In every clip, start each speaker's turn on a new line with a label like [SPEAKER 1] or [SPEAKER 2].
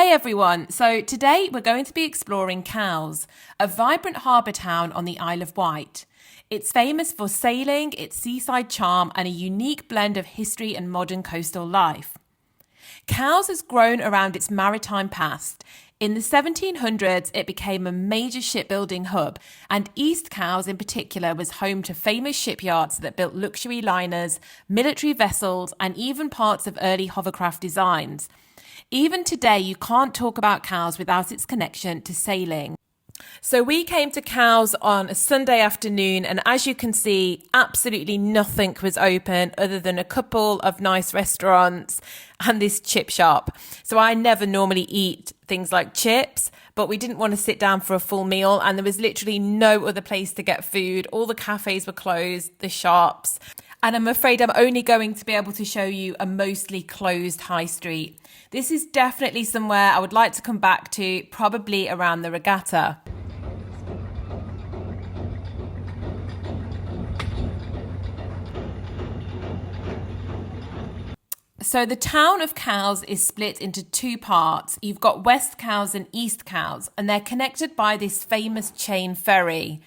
[SPEAKER 1] Hey everyone, so today we're going to be exploring COWES, a vibrant harbour town on the Isle of Wight. It's famous for sailing, its seaside charm and a unique blend of history and modern coastal life. COWES has grown around its maritime past. In the 1700s, it became a major shipbuilding hub, and East COWES in particular was home to famous shipyards that built luxury liners, military vessels and even parts of early hovercraft designs. Even today, you can't talk about COWES without its connection to sailing. So we came to COWES on a Sunday afternoon, and as you can see, absolutely nothing was open other than a couple of nice restaurants and this chip shop. So I never normally eat things like chips, but we didn't want to sit down for a full meal, and there was literally no other place to get food. All the cafes were closed, the shops, and I'm afraid I'm only going to be able to show you a mostly closed high street. This is definitely somewhere I would like to come back to, probably around the regatta. So the town of COWES is split into two parts. You've got West COWES and East COWES, and they're connected by this famous chain ferry.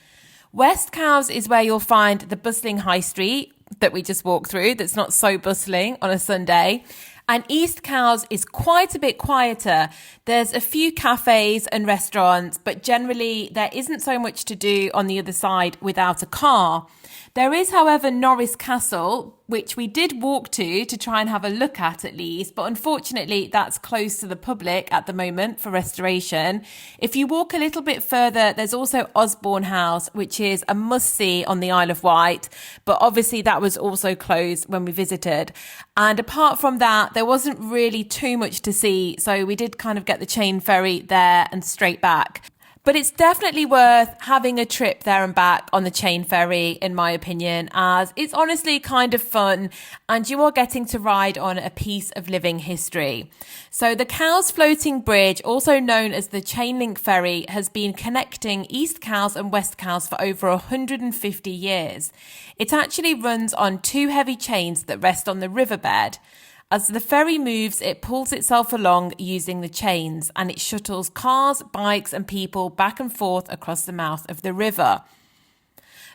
[SPEAKER 1] West COWES is where you'll find the bustling high street that we just walked through, that's not so bustling on a Sunday. And East COWES is quite a bit quieter. There's a few cafes and restaurants, but generally there isn't so much to do on the other side without a car. There is, however, Norris Castle, which we did walk to try and have a look at least, but unfortunately that's closed to the public at the moment for restoration. If you walk a little bit further, there's also Osborne House, which is a must-see on the Isle of Wight, but obviously that was also closed when we visited. And apart from that, there wasn't really too much to see, so we did kind of get the chain ferry there and straight back. But it's definitely worth having a trip there and back on the chain ferry, in my opinion, as it's honestly kind of fun and you are getting to ride on a piece of living history. So the COWES floating bridge, also known as the Chainlink ferry, has been connecting East COWES and West COWES for over 150 years. It actually runs on two heavy chains that rest on the riverbed. As the ferry moves, it pulls itself along using the chains, and it shuttles cars, bikes and people back and forth across the mouth of the river.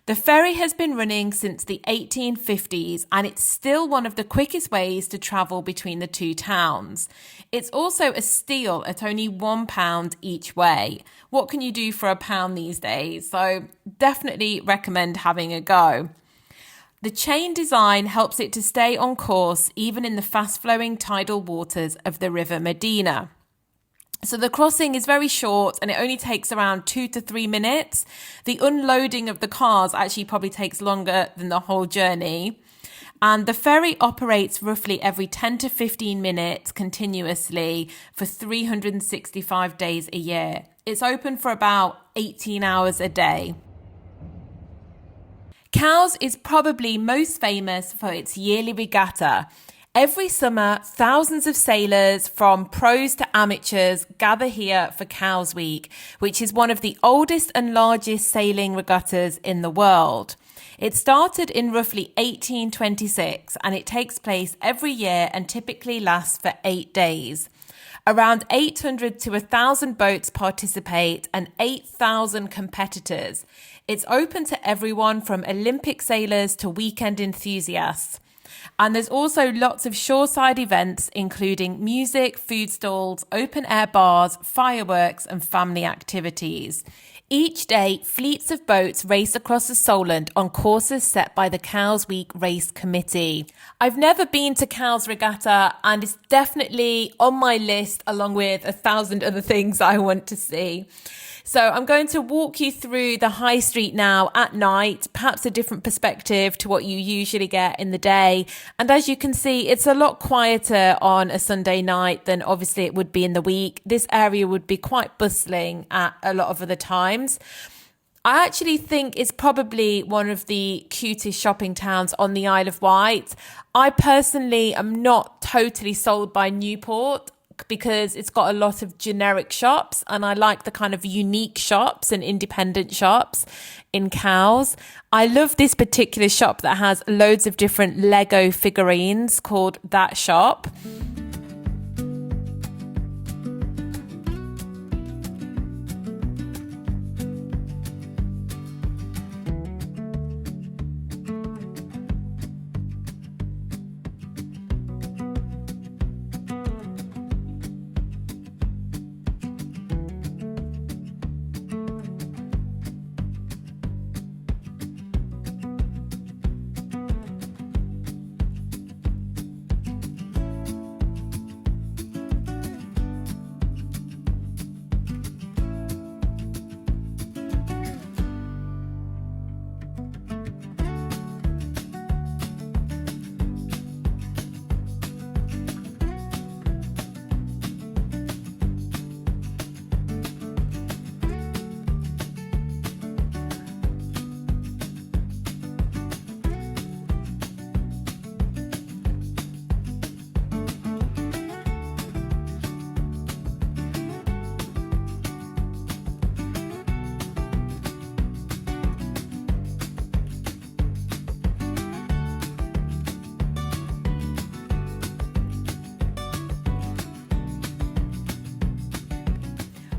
[SPEAKER 1] The ferry has been running since the 1850s, and it's still one of the quickest ways to travel between the two towns. It's also a steal at only £1 each way. What can you do for £1 these days? So definitely recommend having a go. The chain design helps it to stay on course even in the fast-flowing tidal waters of the River Medina. So the crossing is very short and it only takes around 2 to 3 minutes. The unloading of the cars actually probably takes longer than the whole journey. And the ferry operates roughly every 10 to 15 minutes continuously for 365 days a year. It's open for about 18 hours a day. COWES is probably most famous for its yearly regatta. Every summer, thousands of sailors from pros to amateurs gather here for COWES Week, which is one of the oldest and largest sailing regattas in the world. It started in roughly 1826 and it takes place every year and typically lasts for 8 days. Around 800 to 1,000 boats participate and 8,000 competitors. It's open to everyone from Olympic sailors to weekend enthusiasts. And there's also lots of shoreside events, including music, food stalls, open air bars, fireworks and family activities. Each day, fleets of boats race across the Solent on courses set by the COWES Week Race Committee. I've never been to COWES Regatta and it's definitely on my list along with 1,000 other things I want to see. So I'm going to walk you through the high street now at night, perhaps a different perspective to what you usually get in the day. And as you can see, it's a lot quieter on a Sunday night than obviously it would be in the week. This area would be quite bustling at a lot of other times. I actually think it's probably one of the cutest shopping towns on the Isle of Wight. I personally am not totally sold by Newport because it's got a lot of generic shops and I like the kind of unique shops and independent shops in COWES. I love this particular shop that has loads of different Lego figurines called That Shop.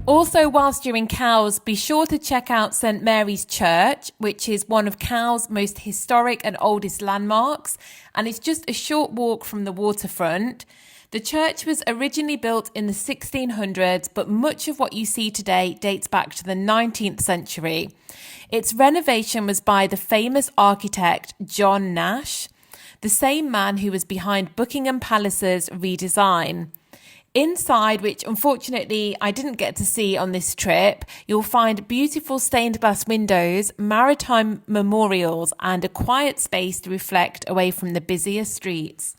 [SPEAKER 1] Also, whilst you're in Cowes, be sure to check out St Mary's Church, which is one of Cowes' most historic and oldest landmarks, and it's just a short walk from the waterfront. The church was originally built in the 1600s, but much of what you see today dates back to the 19th century. Its renovation was by the famous architect John Nash, the same man who was behind Buckingham Palace's redesign. Inside, which unfortunately I didn't get to see on this trip, you'll find beautiful stained glass windows, maritime memorials, and a quiet space to reflect away from the busier streets.